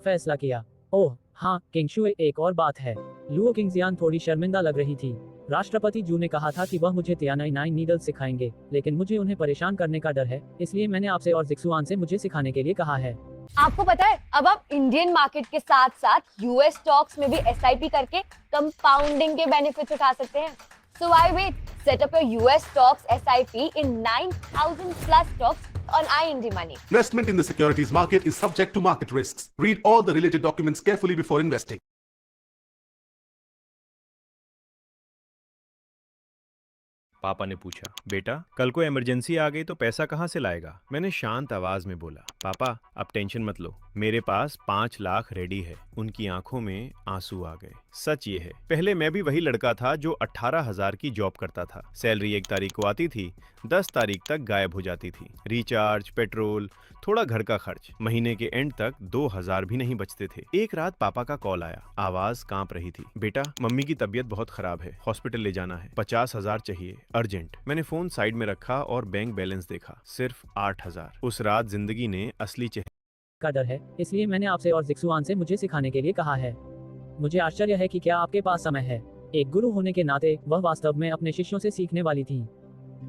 फैसला किया। ओह हाँ किंग शुए, एक और बात है। लुओ किंगजियान थोड़ी शर्मिंदा लग रही थी। राष्ट्रपति जू ने कहा था कि वह मुझे तियानाई नाइन नीडल्स सिखाएंगे, लेकिन मुझे उन्हें परेशान करने का डर है, इसलिए मैंने आपसे और जिक्सुआन से मुझे सिखाने के लिए कहा है। आपको पता है अब आप इंडियन मार्केट के साथ साथ यूएस स्टॉक्स में भी एसआईपी करके कंपाउंडिंग के बेनिफिट्स उठा सकते हैं। So why wait, set up your US stocks SIP in 9000 plus stocks on IND Money. Investment in the securities market is subject to market risks. Read all the related documents carefully before investing. पापा ने पूछा, बेटा कल को emergency आ गई तो पैसा कहाँ से लाएगा? मैंने शांत आवाज में बोला, पापा अब टेंशन मत लो, मेरे पास 5 लाख रेडी है। उनकी आंखों में आंसू आ गए। सच ये है, पहले मैं भी वही लड़का था जो 18,000 की जॉब करता था। सैलरी 1 तारीख को आती थी, 10 तारीख तक गायब हो जाती थी। रिचार्ज, पेट्रोल, थोड़ा घर का खर्च, महीने के एंड तक 2,000 भी नहीं बचते थे। एक रात पापा का कॉल आया, आवाज कांप रही थी, बेटा मम्मी की तबीयत बहुत खराब है, हॉस्पिटल ले जाना है, 50,000 चाहिए अर्जेंट। मैंने फोन साइड में रखा और बैंक बैलेंस देखा, सिर्फ 8,000। उस रात जिंदगी ने असली चेहरा का डर है, इसलिए मैंने आपसे और जिक्सुआन से मुझे सिखाने के लिए कहा है। मुझे आश्चर्य है कि क्या आपके पास समय है। एक गुरु होने के नाते वह वास्तव में अपने शिष्यों से सीखने वाली थी।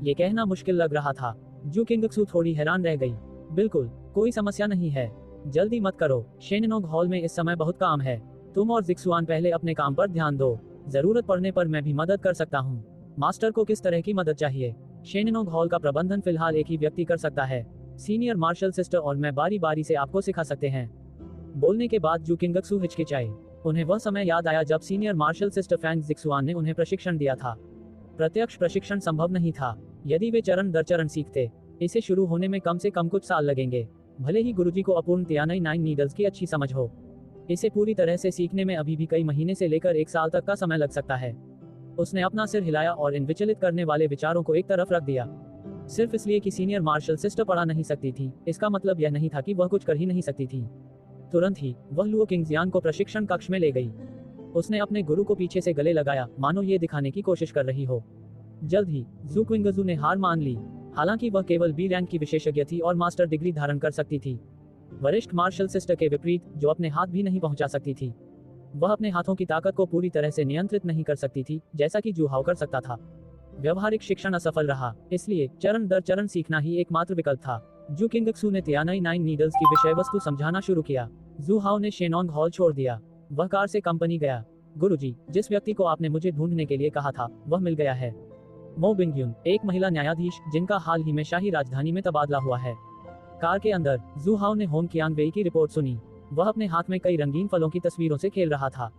ये कहना मुश्किल लग रहा था। जू किंगक्सू थोड़ी हैरान रह गई। बिल्कुल कोई समस्या नहीं है, जल्दी मत करो, शेननोग हॉल में इस समय बहुत काम है। तुम और जिक्सुआन पहले अपने काम पर ध्यान दो, जरूरत पड़ने पर मैं भी मदद कर सकता हूँ। मास्टर को किस तरह की मदद चाहिए? शेननोग हॉल का प्रबंधन फिलहाल एक ही व्यक्ति कर सकता है। सीनियर मार्शल सिस्टर और मैं बारी बारी से आपको सिखा सकते हैं। बोलने के बाद जू किंगक्सू हिचकिचाए। उन्हें वह समय याद आया जब सीनियर मार्शल सिस्टर फैंग जिक्सुआन ने उन्हें प्रशिक्षण दिया था। प्रत्यक्ष प्रशिक्षण संभव नहीं था। यदि वे चरण दर चरण सीखते, इसे शुरू होने में कम से कम कुछ साल लगेंगे। भले ही गुरुजी को अपूर्ण तियानाई नाइन नीडल्स की अच्छी समझ हो, इसे पूरी तरह से सीखने में अभी भी कई महीने से लेकर 1 साल तक का समय लग सकता है। उसने अपना सिर हिलाया और इन विचलित करने वाले विचारों को एक तरफ रख दिया। सिर्फ इसलिए कि सीनियर मार्शल सिस्टर पढ़ा नहीं सकती थी, इसका मतलब यह नहीं था कि वह कुछ कर ही नहीं सकती थी। तुरंत ही वह लुओ किंगजियान को प्रशिक्षण कक्ष में ले गई। उसने अपने गुरु को पीछे से गले लगाया, मानो ये दिखाने की कोशिश कर रही हो। जल्द ही जू किंगजू ने हार मान ली। हालांकि वह केवल बी रैंक की विशेषज्ञ थी और मास्टर डिग्री धारण कर सकती थी, वरिष्ठ मार्शल सिस्टर के विपरीत जो अपने हाथ भी नहीं पहुंचा सकती थी। वह अपने हाथों की ताकत को पूरी तरह से नियंत्रित नहीं कर सकती थी, जैसा कि जू हाओ कर सकता था। व्यवहारिक शिक्षण असफल रहा, इसलिए चरण दर चरण सीखना ही एकमात्र विकल्प था। जू किंगक्सू ने तियानाई नाइन नीडल्स की विषय वस्तु समझाना शुरू किया। जू हाओ ने शेनोंग हॉल छोड़ दिया। वह कार से कंपनी गया। गुरुजी, जिस व्यक्ति को आपने मुझे ढूंढने के लिए कहा था, वह मिल गया है। मो बिंगयुन, एक महिला न्यायाधीश जिनका हाल ही में शाही राजधानी में तबादला हुआ है। कार के अंदर जू हाओ ने होंग कियांग वेई की रिपोर्ट सुनी। वह अपने हाथ में कई रंगीन फलों की तस्वीरों से खेल रहा था।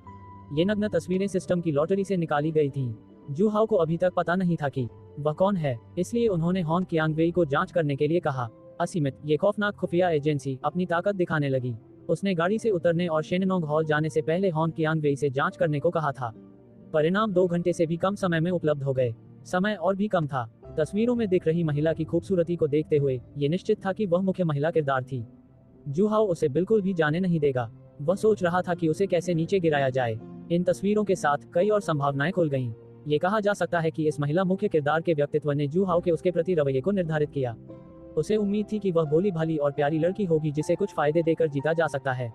ये नग्न तस्वीरें सिस्टम की लॉटरी से निकाली गई थीं। जू हाओ को अभी तक पता नहीं था कि वह कौन है, इसलिए उन्होंने होंग कियांग वेई को जांच करने के लिए कहा। असीमित, ये खौफनाक खुफिया एजेंसी अपनी ताकत दिखाने लगी। उसने गाड़ी से उतरने और शेननोंग हॉल जाने से पहले होंग कियांग वेई से जांच करने को कहा था। परिणाम 2 घंटे से भी कम समय में उपलब्ध हो गए। समय और भी कम था। तस्वीरों में दिख रही महिला की खूबसूरती को देखते हुए ये निश्चित था कि वह मुख्य महिला किरदार थी। जू हाओ उसे बिल्कुल भी जाने नहीं देगा। वह सोच रहा था कि उसे कैसे नीचे गिराया जाए। इन तस्वीरों के साथ कई और संभावनाएं खुल गईं। ये कहा जा सकता है कि इस महिला मुख्य किरदार के व्यक्तित्व ने जू हाओ के उसके प्रति रवैये को निर्धारित किया। उसे उम्मीद थी कि वह भोली भाली और प्यारी लड़की होगी जिसे कुछ फायदे देकर जीता जा सकता है।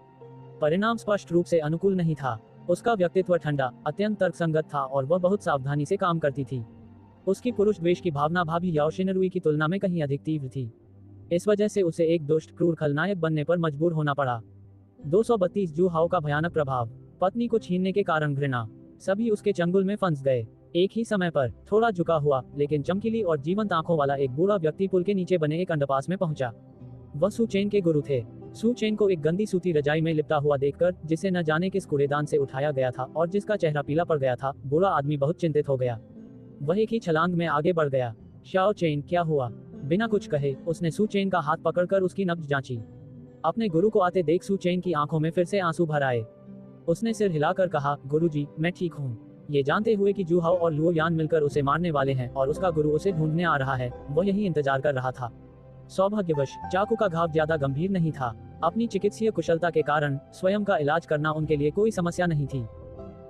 परिणाम स्पष्ट रूप से अनुकूल नहीं था। उसका व्यक्तित्व ठंडा, अत्यंत तर्कसंगत था और वह बहुत सावधानी से काम करती थी। उसकी पुरुष द्वेष की भावना भाभी याओ शिनरुई की तुलना में कहीं अधिक तीव्र थी। इस वजह से उसे एक दुष्ट क्रूर खलनायक बनने पर मजबूर होना पड़ा। 232 जू हाओ का भयानक प्रभाव। पत्नी को छीनने के कारण घृणा। सभी उसके चंगुल में फंस गए। एक ही समय पर थोड़ा झुका हुआ लेकिन चमकीली और जीवंत आंखों वाला एक बूढ़ा व्यक्ति पुल के नीचे बने एक अंडरपास में पहुंचा। वह सू चेन के गुरु थे। सू चेन को एक गंदी सूती रजाई में लिपटा हुआ देखकर, जिसे न जाने किस कूड़ेदान से उठाया गया था और जिसका चेहरा पीला पड़ गया था, बूढ़ा आदमी बहुत चिंतित हो गया। वह एक ही छलांग में आगे बढ़ गया। शाओ चेन, क्या हुआ? बिना कुछ कहे उसने सू चेन का हाथ पकड़कर उसकी नब्ज जांची। अपने गुरु को आते देख सू चेन की आंखों में फिर से आंसू भर आए। उसने सिर हिलाकर कहा, गुरुजी, मैं ठीक हूँ। ये जानते हुए कि जू हाओ और लुओ यान मिलकर उसे मारने वाले हैं और उसका गुरु उसे ढूंढने आ रहा है, वह यही इंतजार कर रहा था। सौभाग्यवश चाकू का घाव ज्यादा गंभीर नहीं था। अपनी चिकित्सीय कुशलता के कारण स्वयं का इलाज करना उनके लिए कोई समस्या नहीं थी।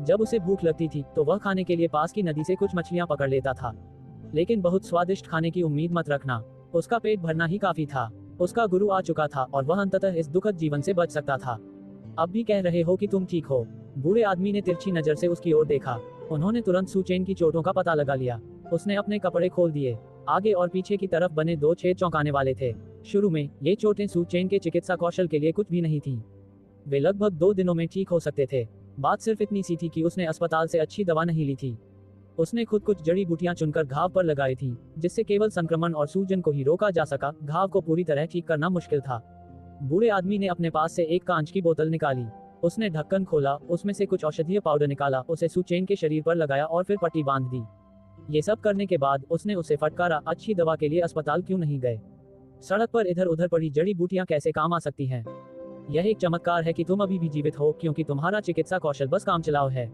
जब उसे भूख लगती थी तो वह खाने के लिए पास की नदी से कुछ मछलियां पकड़ लेता था। लेकिन बहुत स्वादिष्ट खाने की उम्मीद मत रखना, उसका पेट भरना ही काफी था। उसका गुरु आ चुका था और वह अंततः इस दुखद जीवन से बच सकता था। अब भी कह रहे हो कि तुम ठीक हो? बूढ़े आदमी ने तिरछी नजर से उसकी ओर देखा। उन्होंने तुरंत सू चेन की चोटों का पता लगा लिया। उसने अपने कपड़े खोल दिए। आगे और पीछे की तरफ बने 2 छेद चौंकाने वाले थे। शुरू में ये चोटें सू चेन के चिकित्सा कौशल के लिए कुछ भी नहीं थीं। वे लगभग 2 दिनों में ठीक हो सकते थे। बात सिर्फ इतनी सी थी कि उसने अस्पताल से अच्छी दवा नहीं ली थी। उसने खुद कुछ जड़ी बूटियां चुनकर घाव पर लगाई थीं, जिससे केवल संक्रमण और सूजन को ही रोका जा सका। घाव को पूरी तरह ठीक करना मुश्किल था। बूढ़े आदमी ने अपने पास से एक कांच की बोतल निकाली। उसने ढक्कन खोला, उसमें से कुछ औषधीय पाउडर निकाला, उसे सू चेन के शरीर पर लगाया और फिर पट्टी बांध दी। ये सब करने के बाद उसने उसे फटकारा, अच्छी दवा के लिए अस्पताल क्यों नहीं गए? सड़क पर इधर उधर पड़ी जड़ी बूटियां कैसे काम आ सकती हैं? यह एक चमत्कार है कि तुम अभी भी जीवित हो, क्योंकि तुम्हारा चिकित्सा कौशल बस काम चलाओ है।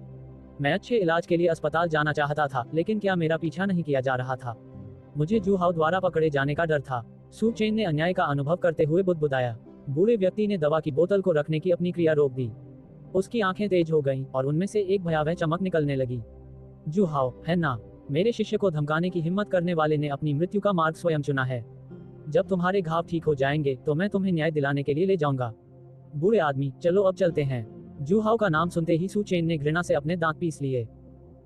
मैं अच्छे इलाज के लिए अस्पताल जाना चाहता था, लेकिन क्या मेरा पीछा नहीं किया जा रहा था? मुझे जू हाउ द्वारा पकड़े जाने का डर था। सू चेन ने अन्याय का अनुभव करते हुए बुदबुदाया। बूढ़े व्यक्ति ने दवा की बोतल को रखने की अपनी क्रिया रोक दी। उसकी आंखें तेज हो गईं और उनमें से एक भयावह चमक निकलने लगी। जू हाउ, है ना? मेरे शिष्य को धमकाने की हिम्मत करने वाले ने अपनी मृत्यु का मार्ग स्वयं चुना है। जब तुम्हारे घाव ठीक हो जाएंगे तो मैं तुम्हें न्याय दिलाने के लिए ले जाऊंगा। बूढ़े आदमी, चलो अब चलते हैं। जू हाउ का नाम सुनते ही सू चेन ने घृणा से अपने दांत पीस लिए।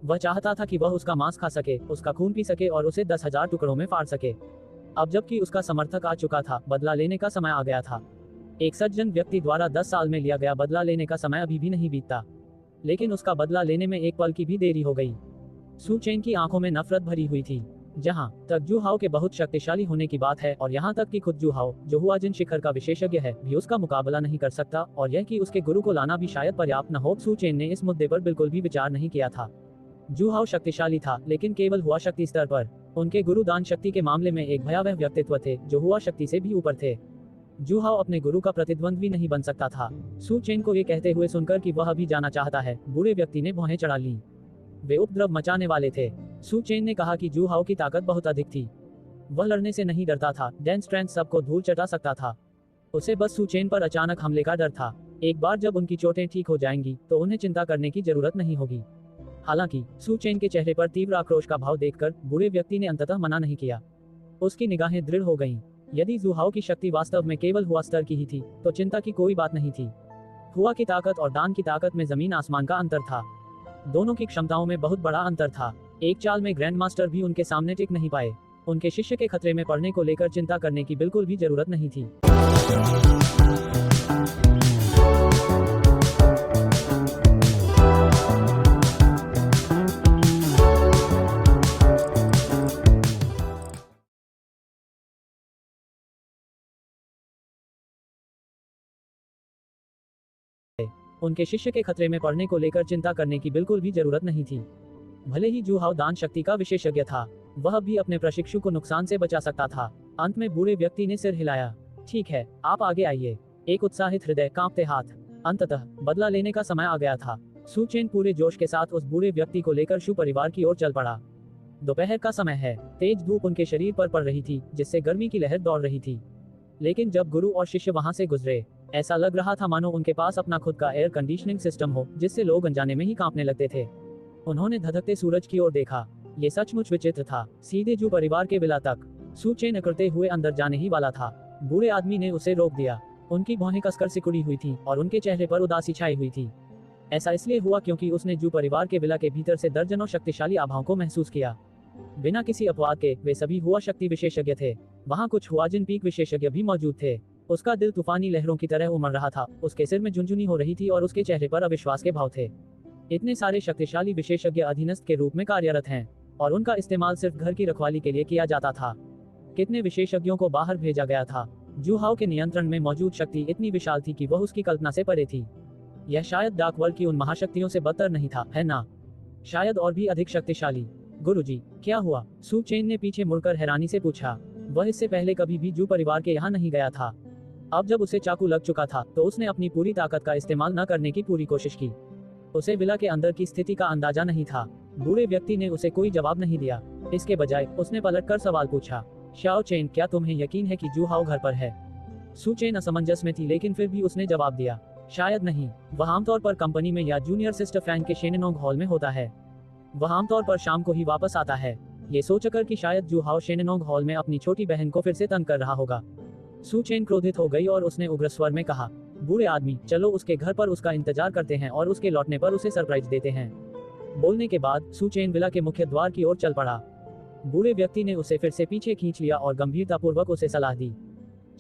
वह चाहता था कि वह उसका मांस खा सके, उसका खून पी सके और उसे 10,000 टुकड़ों में फाड़ सके। अब जबकि उसका समर्थक आ चुका था, बदला लेने का समय आ गया था। एक सज्जन व्यक्ति द्वारा 10 साल में लिया गया बदला लेने का समय अभी भी नहीं बीतता, लेकिन उसका बदला लेने में एक पल की भी देरी हो गई। सू चेन की आंखों में नफरत भरी हुई थी। जहां तक जू हाउ के बहुत शक्तिशाली होने की बात है, और यहां तक कि खुद जू हाउ, जो हुआजिन शिखर का विशेषज्ञ है, भी उसका मुकाबला नहीं कर सकता, और यह कि उसके गुरु को लाना भी शायद पर्याप्त न हो, सू चेन ने इस मुद्दे पर बिल्कुल भी विचार नहीं किया था। जू हाउ शक्तिशाली था, लेकिन केवल हुआ शक्ति स्तर पर। उनके गुरु दान शक्ति के मामले में एक भयावह व्यक्तित्व थे, जो हुआ शक्ति से भी ऊपर थे। जू हाउ अपने गुरु का प्रतिद्वंद्वी नहीं बन सकता था। सू चेन को ये कहते हुए सुनकर कि वह भी जाना चाहता है, बूढ़े व्यक्ति ने भौहें चढ़ा ली। वे उपद्रव मचाने वाले थे। सू चेन ने कहा कि जू हाउ की ताकत बहुत अधिक थी। वह लड़ने से नहीं डरता था। डेन स्ट्रेंथ सबको धूल चटा सकता था। उसे बस सू चेन पर अचानक हमले का डर था। एक बार जब उनकी चोटें ठीक हो जाएंगी तो उन्हें चिंता करने की जरूरत नहीं होगी। हालांकि सू चेन के चेहरे पर तीव्र आक्रोश का भाव देखकर बूढ़े व्यक्ति ने अंततः मना नहीं किया। उसकी निगाहें दृढ़ हो गईं। यदि जू हाउ की शक्ति वास्तव में केवल हुआ स्तर की ही थी, तो चिंता की कोई बात नहीं थी। हुआ की ताकत और दान की ताकत में जमीन आसमान का अंतर था। दोनों की क्षमताओं में बहुत बड़ा अंतर था। एक चाल में ग्रैंड मास्टर भी उनके सामने टिक नहीं पाए। उनके शिष्य के खतरे में पड़ने को लेकर चिंता करने की बिल्कुल भी जरूरत नहीं थी। उनके शिष्य के खतरे में पड़ने को लेकर चिंता करने की बिल्कुल भी जरूरत नहीं थी। भले ही जू हाउ दान शक्ति का विशेषज्ञ था, वह भी अपने प्रशिक्षु को नुकसान से बचा सकता था। अंत में बूढ़े व्यक्ति ने सिर हिलाया। ठीक है, आप आगे आइए। एक उत्साहित हृदय, कांपते हाथ। अंततः बदला लेने का समय आ गया था। सू चेन पूरे जोश के साथ उस बूढ़े व्यक्ति को लेकर शू परिवार की ओर चल पड़ा। दोपहर का समय है। तेज धूप उनके शरीर पर पड़ रही थी, जिससे गर्मी की लहर दौड़ रही थी। लेकिन जब गुरु और शिष्य वहां से गुजरे, ऐसा लग रहा था मानो उनके पास अपना खुद का एयर कंडीशनिंग सिस्टम हो, जिससे लोग अनजाने में ही कांपने लगते थे। उन्होंने धधकते सूरज की ओर देखा। ये सचमुच विचित्र था। सीधे जू परिवार के विला तक। सू चेन अकड़ते हुए अंदर जाने ही वाला था। बूढ़े आदमी ने उसे रोक दिया। उनकी भौहें कसकर सिकुड़ी हुई थी और उनके चेहरे पर उदासी छाई हुई थी। ऐसा इसलिए हुआ क्योंकि उसने जू परिवार के विला के भीतर से दर्जनों शक्तिशाली आभाओं को महसूस किया। बिना किसी अपवाद के वे सभी हुआ शक्ति विशेषज्ञ थे। वहाँ कुछ हुआजिन पीक विशेषज्ञ भी मौजूद थे। उसका दिल तूफानी लहरों की तरह उमड़ रहा था। उसके सिर में झुनझुनी हो रही थी और उसके चेहरे पर अविश्वास के भाव थे। इतने सारे शक्तिशाली विशेषज्ञ अधीनस्थ के रूप में कार्यरत हैं, और उनका इस्तेमाल सिर्फ घर की रखवाली के लिए किया जाता था। कितने विशेषज्ञों को बाहर भेजा गया था। जू हाउ के नियंत्रण में मौजूद शक्ति इतनी विशाल थी कि वह उसकी कल्पना से परे थी। यह शायद डार्क वर्ल्ड की उन महाशक्तियों से बदतर नहीं था, है ना? शायद और भी अधिक शक्तिशाली। गुरुजी, क्या हुआ? सू चेन ने पीछे मुड़कर हैरानी से पूछा। वह इससे पहले कभी भी जू परिवार के यहाँ नहीं गया था। अब जब उसे चाकू लग चुका था तो उसने अपनी पूरी ताकत का इस्तेमाल न करने की पूरी कोशिश की। उसे विला के अंदर की स्थिति का अंदाजा नहीं था। बूढ़े व्यक्ति ने उसे कोई जवाब नहीं दिया। इसके बजाय उसने पलटकर सवाल पूछा, शाओ चेन, क्या तुम्हें यकीन है कि जू हाउ घर पर है? सू चेन असमंजस में थी, लेकिन फिर भी उसने जवाब दिया, शायद नहीं। वह आमतौर पर कंपनी में या जूनियर सिस्टर फैन के शेनेनोंग हॉल में होता है। वह आमतौर पर शाम को ही वापस आता है। ये सोचकर कि शायद जू हाउ शेनेनोंग हॉल में अपनी छोटी बहन को फिर से तंग कर रहा होगा। सू चेन क्रोधित हो गई और उसने उग्र स्वर में कहा, बूढ़े आदमी, चलो उसके घर पर उसका इंतजार करते हैं और उसके लौटने पर उसे सरप्राइज देते हैं। बोलने के बाद सू चेन विला के मुख्य द्वार की ओर चल पड़ा। बूढ़े व्यक्ति ने उसे फिर से पीछे खींच लिया और गंभीरतापूर्वक उसे सलाह दी,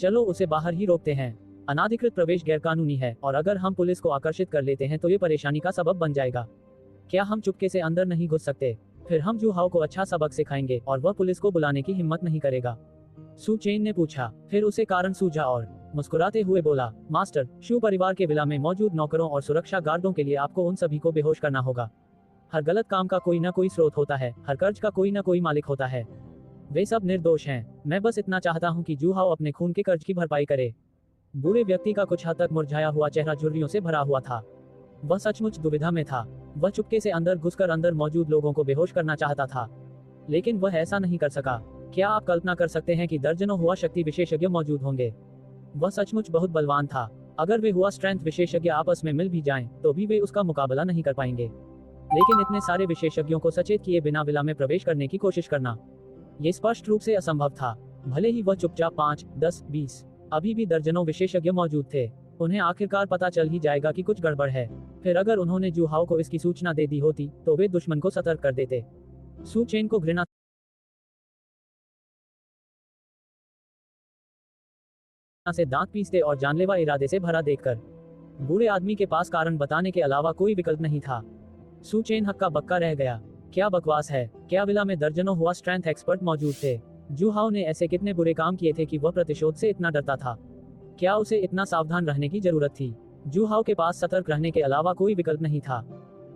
चलो उसे बाहर ही रोकते हैं। अनाधिकृत प्रवेश गैरकानूनी है और अगर हम पुलिस को आकर्षित कर लेते हैं तो ये परेशानी का सबब बन जाएगा। क्या हम चुपके से अंदर नहीं घुस सकते? फिर हम जू हाओ को अच्छा सबक सिखाएंगे और वह पुलिस को बुलाने की हिम्मत नहीं करेगा। सू चेन ने पूछा। फिर उसे कारण सूझा और मुस्कुराते हुए बोला, मास्टर, शू परिवार के विला में मौजूद नौकरों और सुरक्षा गार्डों के लिए आपको उन सभी को बेहोश करना होगा। हर गलत काम का कोई ना कोई स्रोत होता है, हर कर्ज का कोई ना कोई मालिक होता है। वे सब निर्दोष हैं। मैं बस इतना चाहता हूँ कि जू हाओ अपने खून के कर्ज की भरपाई करे। बूढ़े व्यक्ति का कुछ हद तक मुरझाया हुआ चेहरा झुर्रियों से भरा हुआ था। वह सचमुच दुविधा में था। वह चुपके से अंदर घुसकर अंदर मौजूद लोगों को बेहोश करना चाहता था, लेकिन वह ऐसा नहीं कर सका। क्या आप कल्पना कर सकते हैं कि दर्जनों हुआ शक्ति विशेषज्ञ मौजूद होंगे? वह सचमुच बहुत बलवान था। अगर वे हुआ स्ट्रेंथ विशेषज्ञ आपस में मिल भी जाएं, तो भी वे उसका मुकाबला नहीं कर पाएंगे। लेकिन इतने सारे विशेषज्ञों को सचेत किए बिना विला में प्रवेश करने की कोशिश करना, ये स्पष्ट रूप से असंभव था। भले ही वह चुपचाप 5, 10, 20, अभी भी दर्जनों विशेषज्ञ मौजूद थे। उन्हें आखिरकार पता चल ही जाएगा कि कुछ गड़बड़ है। फिर अगर उन्होंने जू हाओ को इसकी सूचना दे दी होती तो वे दुश्मन को सतर्क कर देते। सू चेन को घृणा से दांत पीसते और जानलेवा इरादे से भरा देखकर बूढ़े आदमी के पास कारण बताने के अलावा कोई विकल्प नहीं था। सू चेन हक्का बक्का रह गया। क्या बकवास है? क्या विला में दर्जनों हुआ स्ट्रेंथ एक्सपर्ट मौजूद थे? जू हाओ ने ऐसे कितने बुरे काम किए थे कि वह प्रतिशोध से इतना डरता था? क्या उसे इतना सावधान रहने की जरूरत थी? जू हाओ के पास सतर्क रहने के अलावा कोई विकल्प नहीं था।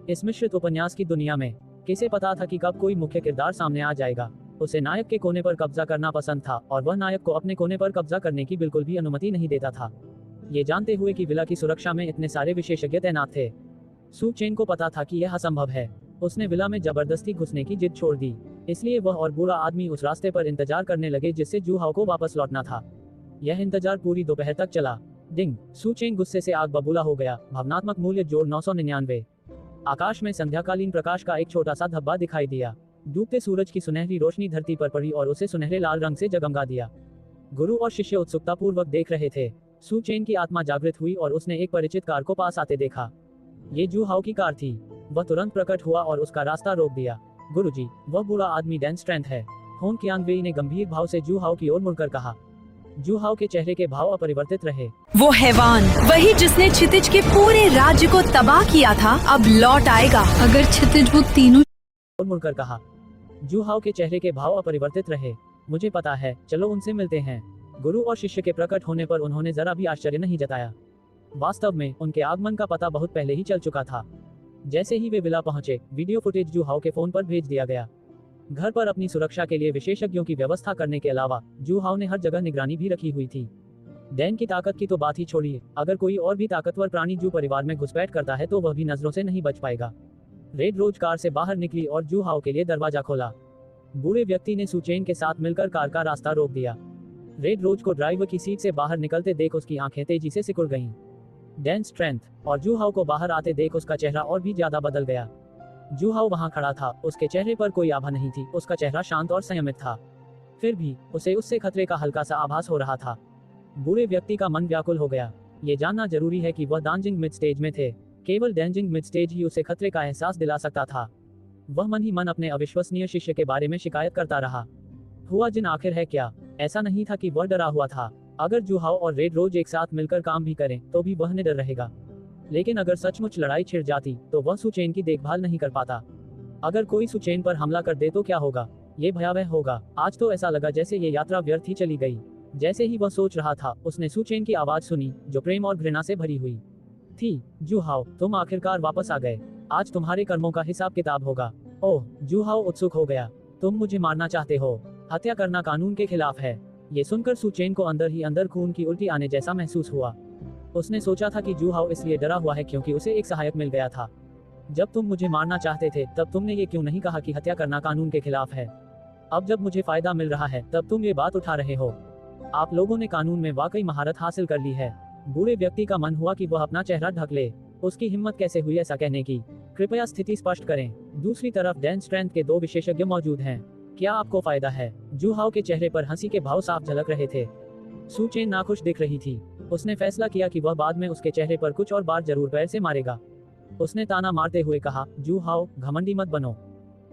इस मिश्रित उपन्यास की दुनिया में किसे पता था कि कब कोई मुख्य किरदार सामने आ जाएगा। उसे नायक के कोने पर कब्जा करना पसंद था और वह नायक को अपने कोने पर कब्जा करने की बिल्कुल भी अनुमति नहीं देता था, ये जानते हुए कि विला की सुरक्षा में इतने सारे विशेषज्ञ तैनात थे। सू चेन को पता था कि यह असंभव है। उसने विला में जबरदस्ती घुसने की जिद छोड़ दी। इसलिए वह और बूढ़ा आदमी उस रास्ते पर इंतजार करने लगे जिससे जू हाओ को वापस लौटना था। यह इंतजार पूरी दोपहर तक चला। डिंग! सू चेन गुस्से से आग बबूला हो गया। भावनात्मक मूल्य जोड़ 999। आकाश में संध्याकालीन प्रकाश का एक छोटा सा धब्बा दिखाई दिया। डूबते सूरज की सुनहरी रोशनी धरती पर पड़ी और उसे सुनहरे लाल रंग से जगमगा दिया। गुरु और शिष्य उत्सुकता पूर्वक देख रहे थे। सू चेन की आत्मा जागृत हुई और उसने एक परिचित कार को पास आते देखा। ये जू हाओ की कार थी। वह तुरंत प्रकट हुआ और उसका रास्ता रोक दिया। गुरुजी, वह बूढ़ा आदमी डैन स्ट्रेंथ है। होन कियांगवेई ने गंभीर भाव से जू हाओ की ओर मुड़कर कहा। जू हाओ के चेहरे के भाव अपरिवर्तित रहे। वो हैवान, वही जिसने क्षितिज के पूरे राज्य को तबाह किया था, अब लौट आएगा। अगर क्षितिज वो तीनों और मुड़कर कहा। जू हाओ के चेहरे के भाव अपरिवर्तित रहे। मुझे पता है, चलो उनसे मिलते हैं। गुरु और शिष्य के प्रकट होने पर उन्होंने जरा भी आश्चर्य नहीं जताया। वास्तव में उनके आगमन का पता बहुत पहले ही चल चुका था। जैसे ही वे विला पहुंचे, वीडियो फुटेज जू हाओ के फोन पर भेज दिया गया। घर पर अपनी सुरक्षा के लिए विशेषज्ञों की व्यवस्था करने के अलावा जू हाओ ने हर जगह निगरानी भी रखी हुई थी। डैन की ताकत की तो बात ही छोड़िए, अगर कोई और भी ताकतवर प्राणी जू परिवार में घुसपैठ करता है तो वह भी नजरों से नहीं बच पाएगा। रेड रोज कार से बाहर निकली और जू हाओ के लिए दरवाजा खोला। बूढ़े व्यक्ति ने सू चेन के साथ मिलकर कार का रास्ता रोक दिया। रेड रोज को ड्राइवर की सीट से बाहर निकलते देख उसकी आंखें तेजी से सिकुड़ गईं। डैन स्ट्रेंथ और जू हाओ को बाहर आते देख उसका चेहरा और भी ज्यादा बदल गया। जू हाओ वहां खड़ा था। उसके चेहरे पर कोई आभा नहीं थी। उसका चेहरा शांत और संयमित था। फिर भी उसे उससे खतरे का हल्का सा आभास हो रहा था। बूढ़े व्यक्ति का मन व्याकुल हो गया। ये जानना जरूरी है कि वह दांजिंग मिड स्टेज में थे। केवल डैंजिंग मिड स्टेज ही उसे खतरे का एहसास दिला सकता था। वह मन ही मन अपने अविश्वसनीय शिष्य के बारे में शिकायत करता रहा। हुआ जिन आखिर है क्या? ऐसा नहीं था कि वह डरा हुआ था। अगर जू हाओ और रेड रोज एक साथ मिलकर काम भी करें तो भी वह निडर रहेगा। लेकिन अगर सचमुच लड़ाई छिड़ जाती तो वह सू चेन की देखभाल नहीं कर पाता। अगर कोई सू चेन पर हमला कर दे तो क्या होगा? ये भयावह होगा। आज तो ऐसा लगा जैसे ये यात्रा व्यर्थ ही चली गई। जैसे ही वह सोच रहा था, उसने सू चेन की आवाज सुनी जो प्रेम और घृणा से भरी हुई थी। जू हाओ, तुम आखिरकार वापस आ गए। आज तुम्हारे कर्मों का हिसाब किताब होगा। ओह! जू हाओ उत्सुक हो गया। तुम मुझे मारना चाहते हो? हत्या करना कानून के खिलाफ है। ये सुनकर सू चेन को अंदर ही अंदर खून की उल्टी आने जैसा महसूस हुआ। उसने सोचा था कि जू हाओ इसलिए डरा हुआ है क्योंकि उसे एक सहायक मिल गया था। जब तुम मुझे मारना चाहते थे तब तुमने ये क्यों नहीं कहा कि हत्या करना कानून के खिलाफ है? अब जब मुझे फायदा मिल रहा है तब तुम ये बात उठा रहे हो। आप लोगों ने कानून में वाकई महारत हासिल कर ली है। बूढ़े व्यक्ति का मन हुआ कि वह अपना चेहरा ढक ले। उसकी हिम्मत कैसे हुई ऐसा कहने की? कृपया स्थिति स्पष्ट करें। दूसरी तरफ डैन स्ट्रेंथ के 2 विशेषज्ञ मौजूद हैं। क्या आपको फायदा है? जू हाओ के चेहरे पर हंसी के भाव साफ झलक रहे थे। सू चेन नाखुश दिख रही थी। उसने फैसला किया कि वह बाद में उसके चेहरे पर कुछ और बार जरूर पैर से मारेगा। उसने ताना मारते हुए कहा, जू हाओ, घमंडी मत बनो।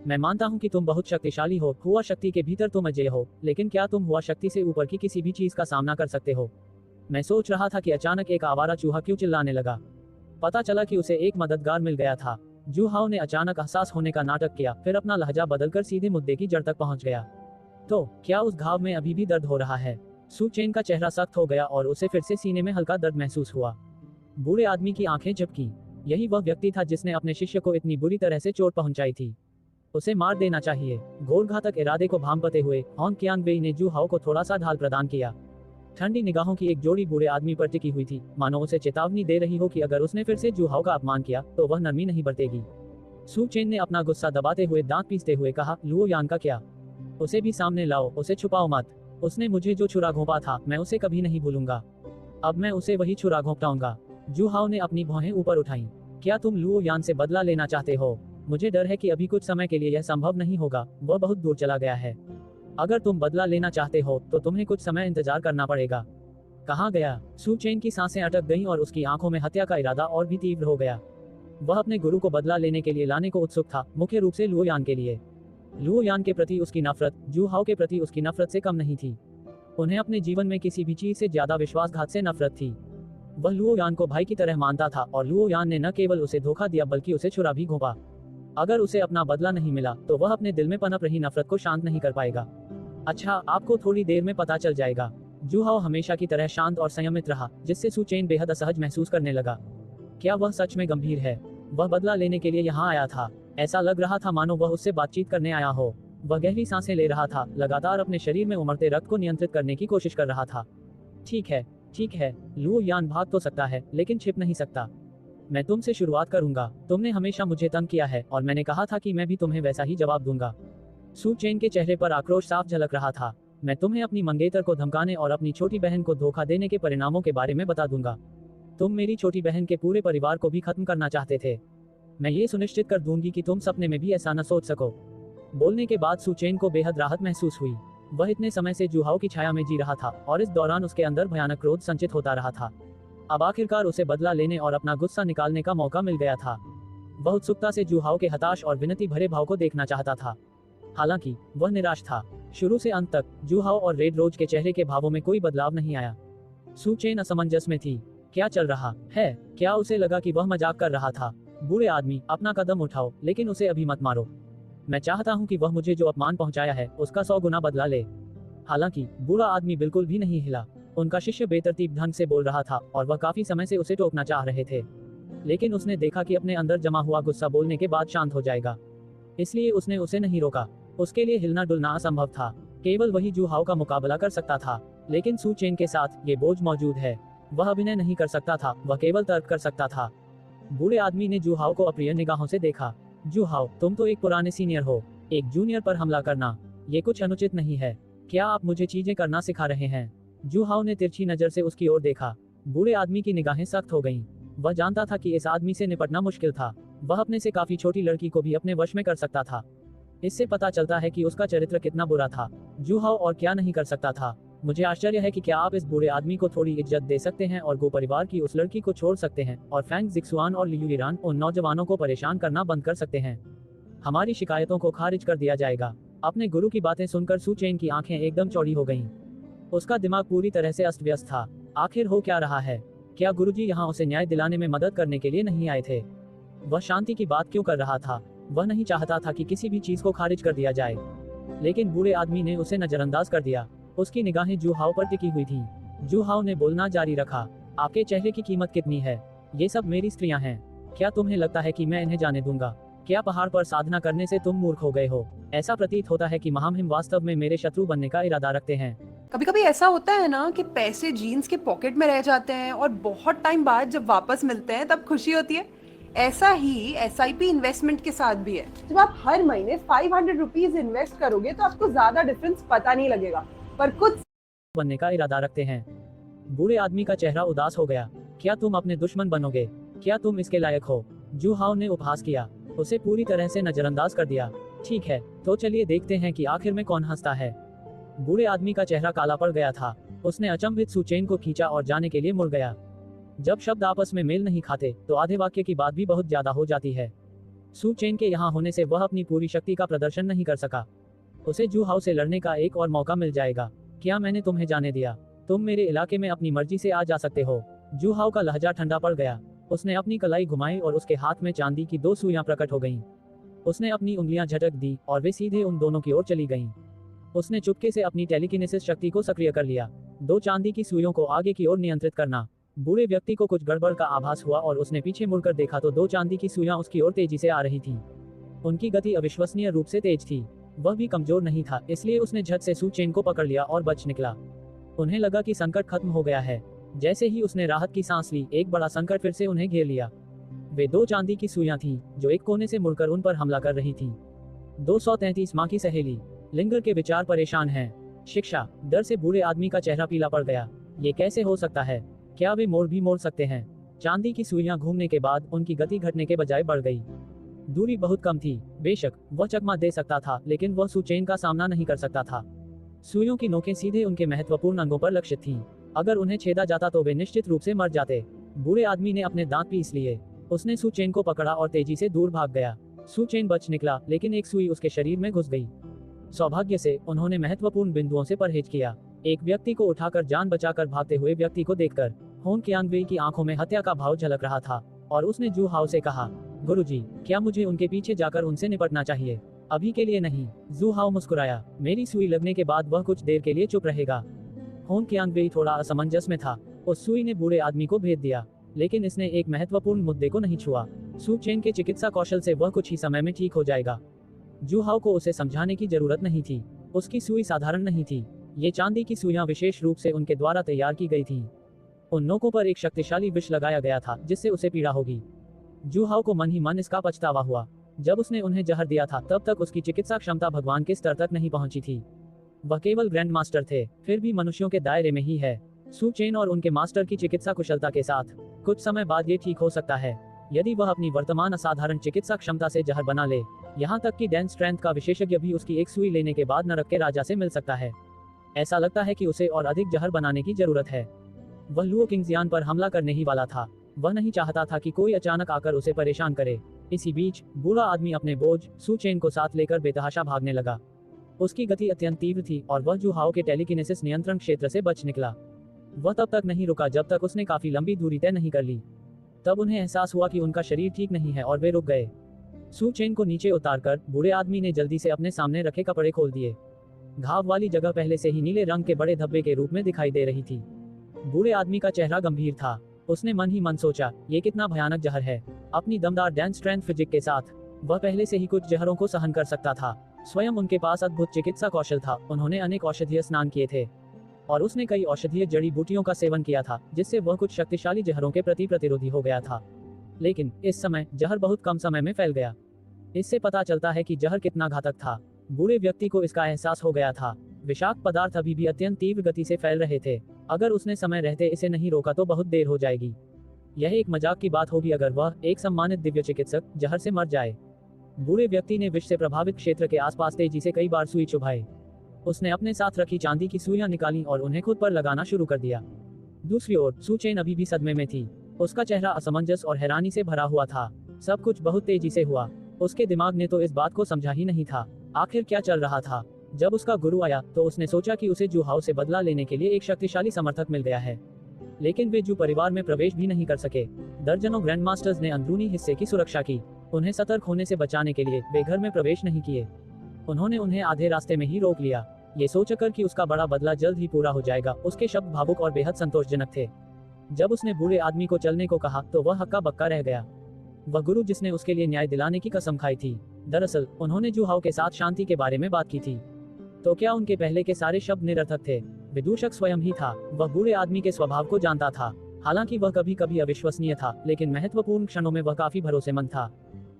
मैं मानता हूँ कि तुम बहुत शक्तिशाली हो, हुआ शक्ति के भीतर तुम अजय हो, लेकिन क्या तुम हुआ शक्ति से ऊपर की किसी भी चीज का सामना कर सकते हो? मैं सोच रहा था कि अचानक एक आवारा चूहा क्यों चिल्लाने लगा। पता चला कि उसे एक मददगार मिल गया था। जू हाओ ने अचानक एहसास होने का नाटक किया, फिर अपना लहजा बदलकर सीधे मुद्दे की जड़ तक पहुंच गया। तो क्या उस घाव में अभी भी दर्द हो रहा है? सू चेन का चेहरा सख्त हो गया और उसे फिर से सीने में हल्का दर्द महसूस हुआ। बूढ़े आदमी की आंखें झपकी। यही वह व्यक्ति था जिसने अपने शिष्य को इतनी बुरी तरह से चोट पहुंचाई थी। उसे मार देना चाहिए। घोर घातक इरादे को भांपते हुए हॉन कियांग वेई ने जू हाओ को थोड़ा सा ढाल प्रदान किया। ठंडी निगाहों की एक जोड़ी बूढ़े आदमी पर टिकी हुई थी, मानो उसे चेतावनी दे रही हो कि अगर उसने फिर से जू हाओ का अपमान किया तो वह नरमी नहीं बरतेगी। सू चेन ने अपना गुस्सा दबाते हुए दांत पीसते हुए कहा, लुओ यान का क्या? उसे भी सामने लाओ, उसे छुपाओ मत। उसने मुझे जो छुरा घोंपा था मैं उसे कभी नहीं भूलूंगा। अब मैं उसे वही छुरा घोंपटाऊंगा। जू हाओ ने अपनी भौहें ऊपर उठाई। क्या तुम लुओ यान से बदला लेना चाहते हो? मुझे डर है कि अभी कुछ समय के लिए यह संभव नहीं होगा, वह बहुत दूर चला गया है। अगर तुम बदला लेना चाहते हो तो तुम्हें कुछ समय इंतजार करना पड़ेगा। कहाँ गया? सू चेन की सांसें अटक गईं और उसकी आंखों में हत्या का इरादा और भी तीव्र हो गया। वह अपने गुरु को बदला लेने के लिए लाने को उत्सुक था, मुख्य रूप से लुओ यान के लिए। लुओ यान के प्रति उसकी नफरत जू हाओ के प्रति उसकी नफरत से कम नहीं थी। उन्हें अपने जीवन में किसी भी चीज से ज्यादा विश्वासघात से नफरत थी। वह लुओ यान को भाई की तरह मानता था और लुओ यान ने न केवल उसे धोखा दिया बल्कि उसे छुरा भी घोंपा। अगर उसे अपना बदला नहीं मिला तो वह अपने दिल में पनप रही नफरत को शांत नहीं कर पाएगा। अच्छा, आपको थोड़ी देर में पता चल जाएगा। जू हाओ हमेशा की तरह शांत और संयमित रहा, जिससे सू चेन बेहद असहज महसूस करने लगा। क्या वह सच में गंभीर है? वह बदला लेने के लिए यहाँ आया था। ऐसा लग रहा था मानो वह उससे बातचीत करने आया हो। वह गहरी सांसें ले रहा था, लगातार अपने शरीर में उमड़ते रक्त को नियंत्रित करने की कोशिश कर रहा था। ठीक है, लुओ यान भाग तो सकता है लेकिन छिप नहीं सकता। मैं तुमसे शुरुआत करूंगा। तुमने हमेशा मुझे तंग किया है और मैंने कहा था कि मैं भी तुम्हें वैसा ही जवाब दूंगा। सू चेन के चेहरे पर आक्रोश साफ झलक रहा था। मैं तुम्हें अपनी मंगेतर को धमकाने और अपनी छोटी बहन को धोखा देने के परिणामों के बारे में बता दूंगा। तुम मेरी छोटी बहन के पूरे परिवार को भी खत्म करना चाहते थे। मैं ये सुनिश्चित कर दूंगी कि तुम सपने में भी ऐसा न सोच सको। बोलने के बाद सू चेन को बेहद राहत महसूस हुई। वह इतने समय से जू हाओ की छाया में जी रहा था और इस दौरान उसके अंदर भयानक क्रोध संचित होता रहा था। अब आखिरकार उसे बदला लेने और अपना गुस्सा निकालने का मौका मिल गया था। वह उत्सुकता से जू हाओ के हताश और विनती भरे भाव को देखना चाहता था। हालांकि वह निराश था। शुरू से अंत तक जू हाओ और रेड रोज के चेहरे के भावों में कोई बदलाव नहीं आया। सू चेन असमंजस में थी। क्या चल रहा है? क्या उसे लगा कि वह मजाक कर रहा था? बूढ़े आदमी, अपना कदम उठाओ, लेकिन उसे अभी मत मारो। मैं चाहता हूं कि वह मुझे जो अपमान पहुंचाया है उसका 100 गुना बदला ले। हालांकि बूढ़ा आदमी बिल्कुल भी नहीं हिला। उनका शिष्य बेतरतीब ढंग से बोल रहा था और वह काफी समय से उसे टोकना चाह रहे थे, लेकिन उसने देखा कि अपने अंदर जमा हुआ गुस्सा बोलने के बाद शांत हो जाएगा, इसलिए उसने उसे नहीं रोका। उसके लिए हिलना डुलना असंभव था। केवल वही जू हाओ का मुकाबला कर सकता था, लेकिन सू चेन के साथ ये बोझ मौजूद है। वह अभिनय नहीं कर सकता था, वह केवल तर्क कर सकता था। बूढ़े आदमी ने जू हाओ को अप्रिय निगाहों से देखा। जू हाओ, तुम तो एक पुराने सीनियर हो, एक जूनियर पर हमला करना ये कुछ अनुचित नहीं है। क्या आप मुझे चीजें करना सिखा रहे हैं? जू हाओ ने तिरछी नजर से उसकी ओर देखा। बूढ़े आदमी की निगाहें सख्त हो गईं। वह जानता था कि इस आदमी से निपटना मुश्किल था। वह अपने से काफी छोटी लड़की को भी अपने वश में कर सकता था। इससे पता चलता है कि उसका चरित्र कितना बुरा था। जू हाओ और क्या नहीं कर सकता था। मुझे आश्चर्य है कि क्या आप इस बूढ़े आदमी को थोड़ी इज्जत दे सकते हैं और गो परिवार की उस लड़की को छोड़ सकते हैं और फैंग जिक्सुआन और लियू लिरान उन नौजवानों को परेशान करना बंद कर सकते हैं। हमारी शिकायतों को खारिज कर दिया जाएगा। अपने गुरु की बातें सुनकर सू चेन की आंखें एकदम चौड़ी हो गईं। उसका दिमाग पूरी तरह से अस्त व्यस्त था। आखिर हो क्या रहा है? क्या गुरुजी यहाँ उसे न्याय दिलाने में मदद करने के लिए नहीं आए थे? वह शांति की बात क्यों कर रहा था? वह नहीं चाहता था कि किसी भी चीज को खारिज कर दिया जाए, लेकिन बूढ़े आदमी ने उसे नजरअंदाज कर दिया। उसकी निगाहें जू हाओ पर टिकी हुई थीं। जू हाओ ने बोलना जारी रखा, आपके चेहरे की कीमत कितनी है? ये सब मेरी स्त्रियां हैं। क्या तुम्हें लगता है कि मैं इन्हें जाने दूंगा? क्या पहाड़ पर साधना करने से तुम मूर्ख हो गए हो? ऐसा प्रतीत होता है कि महामहिम वास्तव में मेरे शत्रु बनने का इरादा रखते हैं। कभी कभी ऐसा होता है ना कि पैसे जीन्स के पॉकेट में रह जाते हैं और बहुत टाइम बाद जब वापस मिलते हैं तब खुशी होती है। ऐसा ही SIP इन्वेस्टमेंट के साथ भी है। जब आप हर महीने 500 रुपीज इन्वेस्ट करोगे तो आपको ज्यादा डिफरेंस पता नहीं लगेगा, पर कुछ बनने का इरादा रखते हैं। बूढ़े आदमी का चेहरा उदास हो गया। क्या तुम अपने दुश्मन बनोगे? क्या तुम इसके लायक हो? जू हाओ ने उपहास किया, उसे पूरी तरह से नजरअंदाज कर दिया। ठीक है, तो चलिए देखते हैं कि आखिर में कौन हंसता है। बूढ़े आदमी का चेहरा काला पड़ गया था। उसने अचंभित सू चेन को खींचा और जाने के लिए मुड़ गया। जब शब्द आपस में मेल नहीं खाते तो आधे वाक्य की बात भी बहुत ज्यादा हो जाती है। सू चेन के यहाँ होने से वह अपनी पूरी शक्ति का प्रदर्शन नहीं कर सका। उसे जू हाउ से लड़ने का एक और मौका मिल जाएगा। क्या मैंने तुम्हें जाने दिया? तुम मेरे इलाके में अपनी मर्जी से आ जा सकते हो। जू हाउ का लहजा ठंडा पड़ गया। उसने अपनी कलाई घुमाई और उसके हाथ में चांदी की 2 सुइयां प्रकट हो गईं। उसने अपनी उंगलियां झटक दी और वे सीधे उन दोनों की ओर चली गईं। उसने चुपके से अपनी टेलीकिनेसिस शक्ति को सक्रिय कर लिया। 2 चांदी की सुइयों को आगे की ओर नियंत्रित करना। बूढ़े व्यक्ति को कुछ गड़बड़ का आभास हुआ और उसने पीछे मुड़कर देखा तो 2 चांदी की सुइयां उसकी ओर तेजी से आ रही थीं। उनकी गति अविश्वसनीय रूप से तेज थी। वह भी कमजोर नहीं था, इसलिए उसने झट से सू चेन को पकड़ लिया और बच निकला। उन्हें लगा कि संकट खत्म हो गया है। जैसे ही उसने राहत की सांस ली, एक बड़ा संकट फिर से उन्हें घेर लिया। वे 2 चांदी की सुइयां थीं, जो एक कोने से मुड़कर उन पर हमला कर रही थीं। 233 माँ की सहेली। लिंगर के विचार परेशान हैं। शिक्षा। डर से बूढ़े आदमी का चेहरा पीला पड़ गया। ये कैसे हो सकता है? क्या वे मोड़ भी मोड़ सकते हैं? चांदी की सुइयां घूमने के बाद उनकी गति घटने के बजाय बढ़ गई। दूरी बहुत कम थी। बेशक वह चकमा दे सकता था, लेकिन वह सू चेन का सामना नहीं कर सकता था। सुइयों की नोकें सीधे उनके महत्वपूर्ण अंगों पर लक्षित थीं। अगर उन्हें छेदा जाता तो वे निश्चित रूप से मर जाते। बूढ़े आदमी ने अपने दांत पीस लिए। उसने सू चेन को पकड़ा और तेजी से दूर भाग गया। सू चेन बच निकला, लेकिन एक सुई उसके शरीर में घुस गई। सौभाग्य से उन्होंने महत्वपूर्ण बिंदुओं से परहेज किया। एक व्यक्ति को उठाकर जान बचाकर भागते हुए व्यक्ति को देखकर होन कियांगवेई की आंखों में हत्या का भाव झलक रहा था और उसने जू हाउ से कहा, गुरुजी, क्या मुझे उनके पीछे जाकर उनसे निपटना चाहिए? अभी के लिए नहीं। जू हाउ मुस्कुराया। मेरी सुई लगने के बाद वह कुछ देर के लिए चुप रहेगा। होन कियांगवेई थोड़ा असमंजस में था। उस सुई ने बूढ़े आदमी को भेद दिया, लेकिन इसने एक महत्वपूर्ण मुद्दे को नहीं छुआ। सू चेन के चिकित्सा कौशल से वह कुछ ही समय में ठीक हो जाएगा। जू हाउ को उसे समझाने की जरूरत नहीं थी। उसकी सुई साधारण नहीं थी। ये चांदी की सुइयां विशेष रूप से उनके द्वारा तैयार की गई थीं। उन नोकों पर एक शक्तिशाली विष लगाया गया था, जिससे उसे पीड़ा होगी। जू हाउ को मन ही मन इसका पछतावा हुआ। जब उसने उन्हें जहर दिया था, तब तक उसकी चिकित्सा क्षमता भगवान के स्तर तक नहीं पहुंची थी। वह केवल ग्रैंड मास्टर थे, फिर भी मनुष्यों के दायरे में ही है। सू चेन और उनके मास्टर की चिकित्सा कुशलता के साथ कुछ समय बाद ये ठीक हो सकता है, यदि वह अपनी वर्तमान असाधारण चिकित्सा क्षमता से जहर बना ले। यहाँ तक कि डैन स्ट्रेंथ का विशेषज्ञ भी उसकी एक सुई लेने के बाद नरक के राजा से मिल सकता है। ऐसा लगता है कि उसे और अधिक जहर बनाने की जरूरत है। वह लुओ किंगजियान पर हमला करने ही वाला था। वह नहीं चाहता था कि कोई अचानक आकर उसे परेशान करे। इसी बीच बूढ़ा आदमी अपने बोझ सू चेन को साथ लेकर बेतहाशा भागने लगा। उसकी गति अत्यंत तीव्र थी और वह जू हाउ के टेलीकिनेसिस नियंत्रण क्षेत्र से बच निकला। वह तब तक नहीं रुका जब तक उसने काफी लंबी दूरी तय नहीं कर ली। तब उन्हें एहसास हुआ कि उनका शरीर ठीक नहीं है और वे रुक गए। सू चेन को नीचे उतारकर बूढ़े आदमी ने जल्दी से अपने सामने रखे कपड़े खोल दिए। घाव वाली जगह पहले से ही नीले रंग के बड़े धब्बे के रूप में दिखाई दे रही थी। बूढ़े आदमी का चेहरा गंभीर था। उसने मन ही मन सोचा, ये कितना भयानक जहर है। अपनी दमदार डैन स्ट्रेंथ फिजिक के साथ वह पहले से ही कुछ जहरों को सहन कर सकता था। स्वयं उनके पास अद्भुत चिकित्सा कौशल था। उन्होंने अनेक औषधीय स्नान किए थे और उसने कई औषधीय जड़ी बूटियों का सेवन किया था, जिससे वह कुछ शक्तिशाली जहरों के प्रति प्रतिरोधी हो गया था। लेकिन इस समय जहर बहुत कम समय में फैल गया। इससे पता चलता है कि जहर कितना घातक था। बूढ़े व्यक्ति को इसका एहसास हो गया था। विषाक्त पदार्थ अभी भी अत्यंत तीव्र गति से फैल रहे थे। अगर उसने समय रहते इसे नहीं रोका तो बहुत देर हो जाएगी। यह एक मजाक की बात होगी अगर वह, एक सम्मानित दिव्य चिकित्सक, जहर से मर जाए। बूढ़े व्यक्ति ने विष से प्रभावित क्षेत्र के आसपास तेजी से कई बार सुई चुभाई। उसने अपने साथ रखी चांदी की सुइयां निकाली और उन्हें खुद पर लगाना शुरू कर दिया। दूसरी ओर सू चेन अभी भी सदमे में थी। उसका चेहरा असमंजस और हैरानी से भरा हुआ था। सब कुछ बहुत तेजी से हुआ। उसके दिमाग ने तो इस बात को समझा ही नहीं था। आखिर क्या चल रहा था? जब उसका गुरु आया तो उसने सोचा कि उसे जू हाउ से बदला लेने के लिए एक शक्तिशाली समर्थक मिल गया है। लेकिन वे जू परिवार में प्रवेश भी नहीं कर सके। दर्जनों ग्रैंड मास्टर्स ने अंदरूनी हिस्से की सुरक्षा की। उन्हें सतर्क होने से बचाने के लिए वे घर में प्रवेश नहीं किए। उन्होंने उन्हें आधे रास्ते में ही रोक लिया, ये सोचकर कि उसका बड़ा बदला जल्द ही पूरा हो जाएगा। उसके शब्द भावुक और बेहद संतोषजनक थे। जब उसने बूढ़े आदमी को चलने को कहा तो वह हक्का बक्का रह गया। वह गुरु जिसने उसके लिए न्याय दिलाने की कसम खाई थी। दरअसल उन्होंने जू हाउ के साथ शांति के बारे में बात की थी। तो क्या उनके पहले के सारे शब्द निरर्थक थे? विदूषक स्वयं ही था। वह बूढ़े आदमी के स्वभाव को जानता था। हालांकि वह कभी कभी अविश्वसनीय था, लेकिन महत्वपूर्ण क्षणों में वह काफी भरोसेमंद था।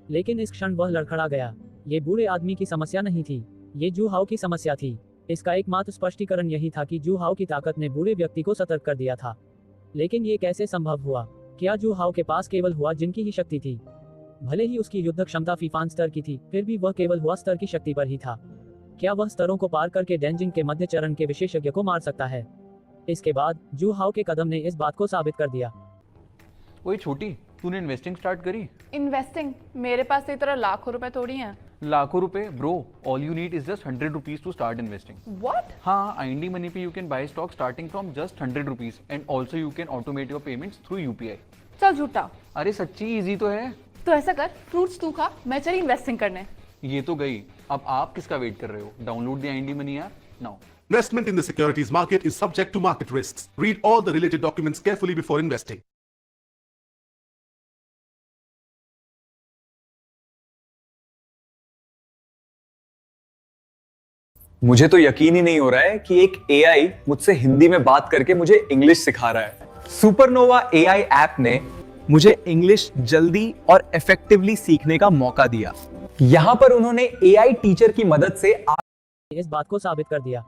लेकिन इस क्षण वह लड़खड़ा गया। ये बूढ़े आदमी की समस्या नहीं थी, ये जू हाउ की समस्या थी। इसका एकमात्र स्पष्टीकरण यही था कि जू हाउ की ताकत ने बूढ़े व्यक्ति को सतर्क कर दिया था। लेकिन ये कैसे संभव हुआ? क्या जू हाउ के पास केवल हुआ जिनकी ही शक्ति थी? भले ही उसकी युद्ध क्षमता फीफान स्तर की थी, फिर भी वह केवल हुआ स्तर की शक्ति पर ही था। क्या वह स्तरों को पार करके डेंजिंग के मध्य चरण के विशेषज्ञ को मार सकता है? इसके बाद जू हाओ के कदम ने इस बात को साबित कर दिया। ओए छोटी, तूने इन्वेस्टिंग स्टार्ट करी? इन्वेस्टिंग? मेरे पास तो इतना लाखों रुपए थोड़ी हैं। लाखों रुपए bro, all you need is just 100 rupees to start investing. What? हाँ, आईएनडी मनी पे you can buy stock starting from just 100 rupees and also you can automate your payments through UPI. चल झूठा। अरे सच्ची इजी तो है। तो ऐसा कर, फ्रूट्स तू खा, मैं चली इन्वेस्टिंग करने। ये तो गई, अब आप किसका वेट कर रहे हो? Download the IND money app now. Investment in the securities market is subject to market risks. Read all the related documents carefully before investing. मुझे तो यकीन ही नहीं हो रहा है कि एक एआई मुझसे हिंदी में बात करके मुझे इंग्लिश सिखा रहा है। सुपरनोवा एआई ऐप ने मुझे इंग्लिश जल्दी और इफेक्टिवली सीखने का मौका दिया। यहां पर उन्होंने एआई टीचर की मदद से इस बात को साबित कर दिया।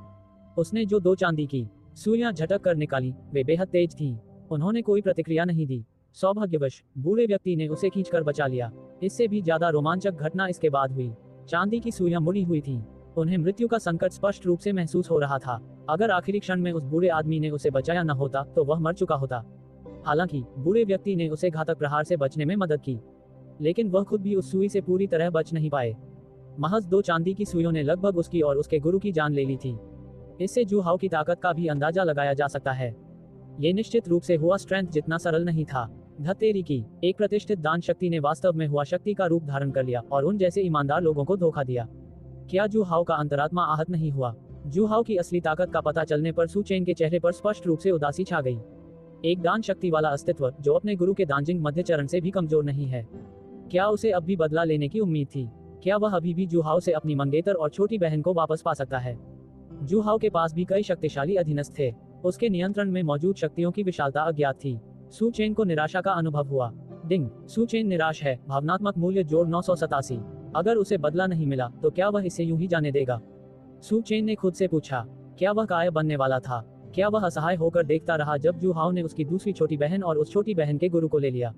उसने जो 2 चांदी की सुइयां झटक कर निकाली वे बेहद तेज थीं। उन्होंने कोई प्रतिक्रिया नहीं दी। सौभाग्यवश बूढ़े व्यक्ति ने उसे खींचकर बचा लिया। इससे भी ज्यादा रोमांचक घटना इसके बाद हुई। चांदी की सुइयां मुड़ी हुई थीं। उन्हें मृत्यु का संकट स्पष्ट रूप से महसूस हो रहा था। अगर आखिरी क्षण में उस बूढ़े आदमी ने उसे बचाया न होता तो वह मर चुका होता। हालांकि बूढ़े व्यक्ति ने उसे घातक प्रहार से बचने में मदद की, लेकिन वह खुद भी उस सुई से पूरी तरह बच नहीं पाए। महज 2 चांदी की सुइयों ने लगभग उसकी और उसके गुरु की जान ले ली थी। इससे जू हाओ की ताकत का भी अंदाजा लगाया जा सकता है। ये निश्चित रूप से हुआ स्ट्रेंथ जितना सरल नहीं था। धत्तेरी की एक प्रतिष्ठित दान शक्ति ने वास्तव में हुआ शक्ति का रूप धारण कर लिया और उन जैसे ईमानदार लोगों को धोखा दिया। क्या जू हाओ का अंतरात्मा आहत नहीं हुआ? जू हाओ की असली ताकत का पता चलने पर सू चेन के चेहरे पर स्पष्ट रूप से उदासी छा गई। एक दान शक्ति वाला अस्तित्व जो अपने गुरु के दांजिंग मध्य चरण से भी कमजोर नहीं है। क्या उसे अब भी बदला लेने की उम्मीद थी? क्या वह अभी भी जू हाओ से अपनी मंगेतर और छोटी बहन को वापस पा सकता है? जू हाओ के पास भी कई शक्तिशाली अधीनस्थ थे। उसके नियंत्रण में मौजूद शक्तियों की विशालता अज्ञात थी। सू चेन को निराशा का अनुभव हुआ। डिंग, सू चेन निराश है। भावनात्मक मूल्य जोड़ 987। अगर उसे बदला नहीं मिला तो क्या वह इसे यूं ही जाने देगा? सू चेन ने खुद से पूछा। क्या वह कायर बनने वाला था? क्या वह असहाय होकर देखता रहा जब जू हाओ ने उसकी दूसरी छोटी बहन और उस छोटी बहन के गुरु को ले लिया?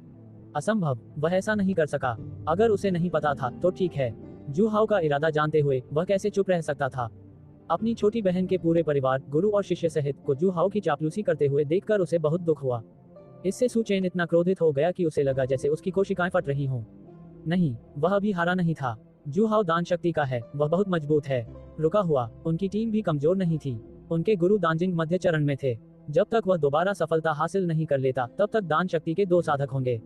असंभव, वह ऐसा नहीं कर सका। अगर उसे नहीं पता था तो ठीक है। जू हाओ का इरादा जानते हुए वह कैसे चुप रह सकता था? अपनी छोटी बहन के पूरे परिवार, गुरु और शिष्य सहित को जू हाओ की चापलूसी करते हुए देखकर उसे बहुत दुख हुआ। इससे सू चेन इतना क्रोधित हो गया कि उसे लगा जैसे उसकी कोशिकाएं फट रही हों। नहीं, वह अभी हारा नहीं था। जू हाओ दान शक्ति का है, वह बहुत मजबूत है। रुका हुआ, उनकी टीम भी कमजोर नहीं थी। उनके गुरु दांजिंग मध्य चरण में थे। जब तक वह दोबारा सफलता हासिल नहीं कर लेता तब तक दान शक्ति के 2 साधक होंगे।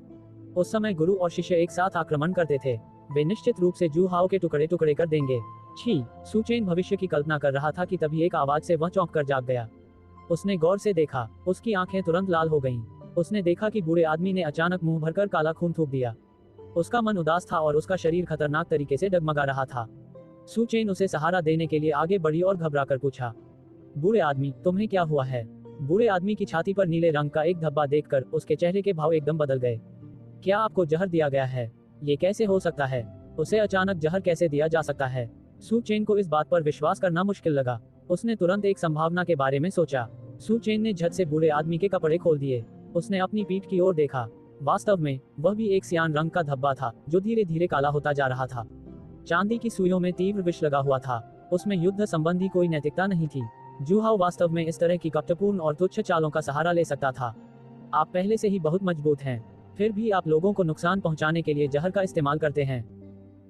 उस समय गुरु और शिष्य एक साथ आक्रमण करते थे। वे निश्चित रूप से जू हाओ के टुकड़े टुकड़े कर देंगे। छी, सू चेन भविष्य की कल्पना कर रहा था कि तभी एक आवाज से वह चौंक कर जाग गया। उसने गौर से देखा। उसकी आंखें तुरंत लाल हो गईं। उसने देखा कि बूढ़े आदमी ने अचानक मुंह भरकर काला खून थूक दिया। उसका मन उदास था और उसका शरीर खतरनाक तरीके से डगमगा रहा था। सू चेन उसे सहारा देने के लिए आगे बढ़ी और घबराकर पूछा, बूढ़े आदमी, तुम्हें क्या हुआ है? बूढ़े आदमी की छाती पर नीले रंग का एक धब्बा देखकर उसके चेहरे के भाव एकदम बदल गए। क्या आपको जहर दिया गया है? ये कैसे हो सकता है? उसे अचानक जहर कैसे दिया जा सकता है? सू चेन को इस बात पर विश्वास करना मुश्किल लगा। उसने तुरंत एक संभावना के बारे में सोचा। सू चेन ने झट से बूढ़े आदमी के कपड़े खोल दिए। उसने अपनी पीठ की ओर देखा। वास्तव में वह भी एक सियान रंग का धब्बा था जो धीरे धीरे काला होता जा रहा था। चांदी की सुइयों में तीव्र विष लगा हुआ था। उसमें युद्ध संबंधी कोई नैतिकता नहीं थी। जू हाओ वास्तव में इस तरह की कपटपूर्ण और तुच्छ चालों का सहारा ले सकता था। आप पहले से ही बहुत मजबूत हैं, फिर भी आप लोगों को नुकसान पहुंचाने के लिए जहर का इस्तेमाल करते हैं।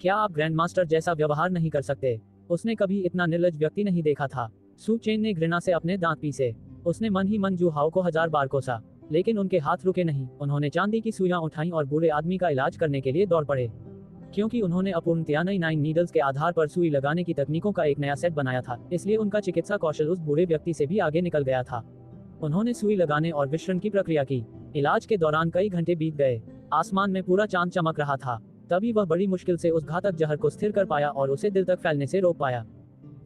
क्या आप ग्रैंड मास्टर जैसा व्यवहार नहीं कर सकते? उसने कभी इतना निर्लज व्यक्ति नहीं देखा था। सू चेन ने घृणा से अपने दांत पीसे। उसने मन ही मन जू हाओ को 1000 बार कोसा, लेकिन उनके हाथ रुके नहीं। उन्होंने चांदी की सुइयां उठाईं और बूढ़े आदमी का इलाज करने के लिए दौड़ पड़े। क्योंकि उन्होंने अपूर्णतया नई 9 नीडल्स के आधार पर सुई लगाने की तकनीकों का एक नया सेट बनाया था, इसलिए उनका चिकित्सा कौशल उस बूढ़े व्यक्ति से भी आगे निकल गया था। उन्होंने सुई लगाने और विश्रण की प्रक्रिया की। इलाज के दौरान कई घंटे बीत गए। आसमान में पूरा चांद चमक रहा था। तभी वह बड़ी मुश्किल से उस घातक जहर को स्थिर कर पाया और उसे दिल तक फैलने से रोक पाया।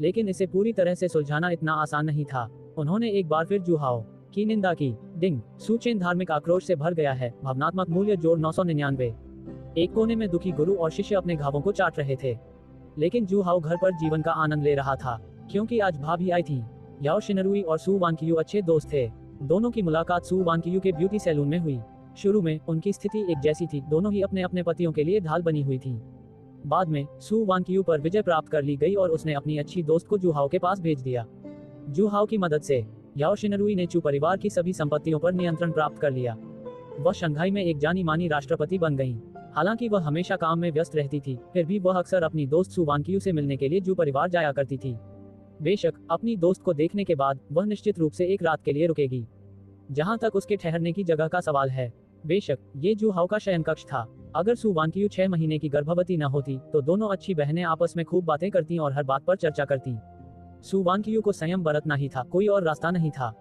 लेकिन इसे पूरी तरह से सुलझाना इतना आसान नहीं था। उन्होंने एक बार फिर जू हाओ की निंदा की। डिंग, सू चेन धार्मिक आक्रोश से भर गया है। भावनात्मक मूल्य जोड़ 999। एक कोने में दुखी गुरु और शिष्य अपने घावों को चाट रहे थे, लेकिन जू हाओ घर पर जीवन का आनंद ले रहा था, क्योंकि आज भाभी आई थी। याओ शिनरुई और सू वानकियू अच्छे दोस्त थे। दोनों की मुलाकात सू वानकियू के ब्यूटी सैलून में हुई। शुरू में उनकी स्थिति एक जैसी थी, दोनों ही अपने अपने पतियों के लिए ढाल बनी हुई थी। बाद में सू वानकियू पर विजय प्राप्त कर ली गई और उसने अपनी अच्छी दोस्त को जू हाओ के पास भेज दिया। जू हाओ की मदद से याओ शिनरुई ने चू परिवार की सभी संपत्तियों पर नियंत्रण प्राप्त कर लिया। वह शंघाई में एक जानी मानी राष्ट्रपति बन गईं। हालांकि वह हमेशा काम में व्यस्त रहती थी, फिर भी वह अक्सर अपनी दोस्त सू वानकियू से मिलने के लिए जू परिवार जाया करती थी। बेशक अपनी दोस्त को देखने के बाद वह निश्चित रूप से एक रात के लिए रुकेगी। जहां तक उसके ठहरने की जगह का सवाल है, बेशक ये जू हाउ का शयन कक्ष था। अगर सू वानकियू 6 महीने की गर्भवती न होती तो दोनों अच्छी बहनें आपस में खूब बातें करती और हर बात पर चर्चा करती। सू वानकियू को संयम बरतना ही था, कोई और रास्ता नहीं था।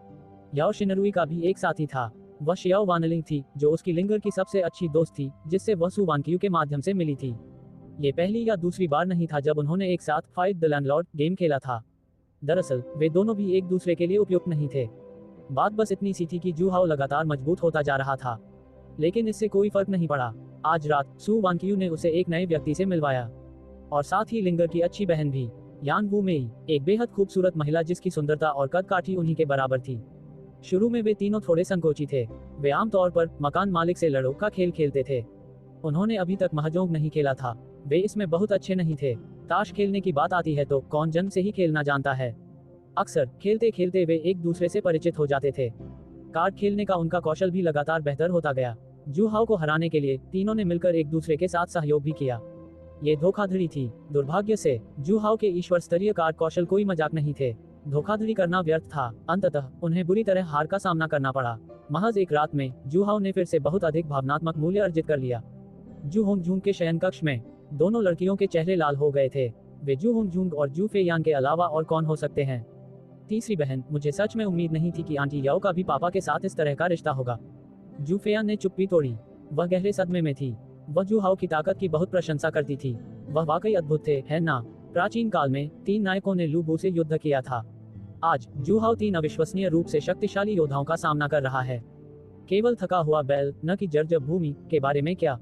याओ शिनरुई का भी एक साथी था। वह शियाओ वानलिंग थी, जो उसकी लिंगर की सबसे अच्छी दोस्त थी, जिससे वह सू वानकियू के माध्यम से मिली थी। ये पहली या दूसरी बार नहीं था जब उन्होंने एक साथ फाइट द लैंडलॉर्ड गेम खेला था। दरअसल वे दोनों भी एक दूसरे के लिए उपयुक्त नहीं थे। बात बस इतनी सी थी कि जू हाउ लगातार मजबूत होता जा रहा था, लेकिन इससे कोई फर्क नहीं पड़ा। आज रात सू वानकियू ने उसे एक नए व्यक्ति से मिलवाया, और साथ ही लिंगर की अच्छी बहन भी, यान वू मेई, एक बेहद खूबसूरत महिला जिसकी सुंदरता और कद काठी उन्हीं के बराबर थी। शुरू में वे तीनों थोड़े संकोची थे। वे आमतौर पर मकान मालिक से लड़ो का खेल खेलते थे। उन्होंने अभी तक महजोंग नहीं खेला था। वे इसमें बहुत अच्छे नहीं थे। ताश खेलने की बात आती है तो कौन जन्म से ही खेलना जानता है। अक्सर खेलते खेलते वे एक दूसरे से परिचित हो जाते थे। कार्ड खेलने का उनका कौशल भी लगातार बेहतर होता गया। जू हाउ को हराने के लिए तीनों ने मिलकर एक दूसरे के साथ सहयोग भी किया। ये धोखाधड़ी थी। दुर्भाग्य से जू हाउ के ईश्वर स्तरीय कार्ड कौशल कोई मजाक नहीं थे। धोखाधड़ी करना व्यर्थ था। अंततः उन्हें बुरी तरह हार का सामना करना पड़ा। महज एक रात में जू हाउ ने फिर से बहुत अधिक भावनात्मक मूल्य अर्जित कर लिया। जू होंग जूंग के शयन कक्ष में दोनों लड़कियों के चेहरे लाल हो गए थे। वे जू होंग जूंग और जू फेयान के अलावा और कौन हो सकते हैं। तीसरी बहन, मुझे सच में उम्मीद नहीं थी कि आंटी याओ का भी पापा के साथ इस तरह का रिश्ता होगा। जू फेयान ने चुप्पी तोड़ी। वह गहरे सदमे में थी। वह जू हाउ की ताकत की बहुत प्रशंसा करती थी। वह वाकई अद्भुत थे, है ना? प्राचीन काल में 3 नायकों ने लू बू से युद्ध किया था। आज जू हाउ 3 अविश्वसनीय रूप से शक्तिशाली योद्धाओं का सामना कर रहा है। केवल थका हुआ बैल, न कि जर्जर भूमि के बारे में क्या?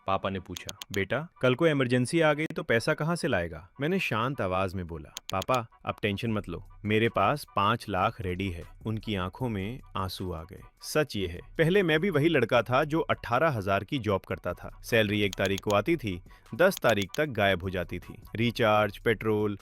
पापा ने पूछा, बेटा कल को इमरजेंसी आ गई तो पैसा कहाँ से लाएगा? मैंने शांत आवाज में बोला, पापा अब टेंशन मत लो, मेरे पास 5 लाख रेडी है। उनकी आंखों में आंसू आ गए। सच ये है, पहले मैं भी वही लड़का था जो 18,000 की जॉब करता था। सैलरी 1 तारीख को आती थी, 10 तारीख तक गायब हो जाती थी। Recharge, petrol